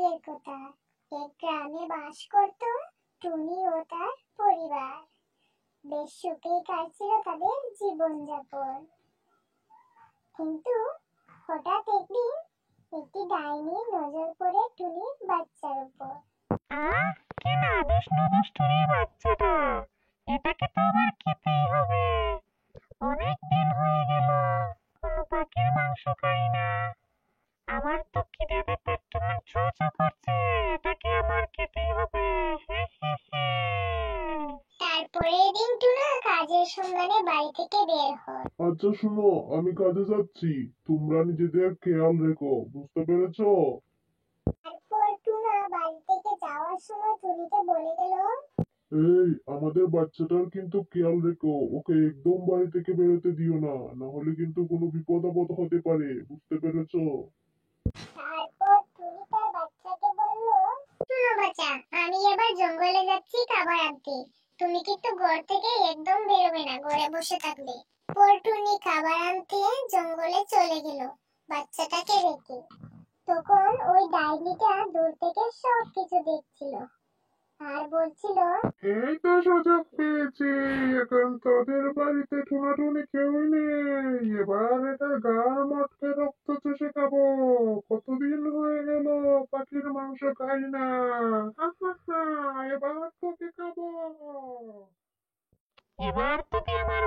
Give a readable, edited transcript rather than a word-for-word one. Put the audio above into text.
আগের কথা। এক গ্রামে বাস করত টুনি ও তার পরিবার। বেশ সুখেই কাটছিল তাদের জীবনযাপন। কিন্তু হঠাৎ একদিন একটি ডাইনির নজর পড়ে টুনির বাচ্চার উপর। কি না দুষ্টুমির বাচ্চাটা, এটাকে তো আমার খেতেই হবে। অনেক দিন হয়ে গেল কোনো পাখির মাংস খাই না। আমার তো খিদেতে পেট কেমন চো চো করছে, এটাকে আমার খেতেই হবে। তারপরের দিন টুনা কাজের সন্ধানে বাড়ি থেকে বের হয়। আচ্ছা শোনো, আমি কাজে যাচ্ছি, তোমরা নিজেদের খেয়াল রেখো, বুঝতে পেরেছো? তারপর টুনা বাড়ি থেকে যাওয়ার সময় টুনিকে বলে গেল, এই আমাদের বাচ্চাটার কিন্তু খেয়াল রেখো, ওকে একদম বাড়ি থেকে বেরোতে দিও না, না হলে কিন্তু কোনো বিপদ আপদ হতে পারে, বুঝতে পেরেছো? তারপর টুনি তার বাচ্চাকে বলল, শোনো বাচ্চা, আমি এবার জঙ্গলে যাচ্ছি খাবার আনতে। তুমি কিন্তু ঘর থেকে একদম বেরোবে না, ঘরে বসে থাকবে। পর টুনি খাবার আনতে জঙ্গলে চলে গেল বাচ্চাটাকে রেখে। তখন ওই ডাইনিটা দূর থেকে সবকিছু দেখছিল আর বলছিল, এই তো সুযোগ পেয়েছি, এখন তোদের বাড়িতে ঠুনাঠুনি কেউই নেই, এবার এটার গার মটকে রক্ত চুষে খাবো। কতদিন হয়ে গেল পাখির মাংস খাই না। হা হা হা, এবার তোকে খাবো। এবার তোকে আমার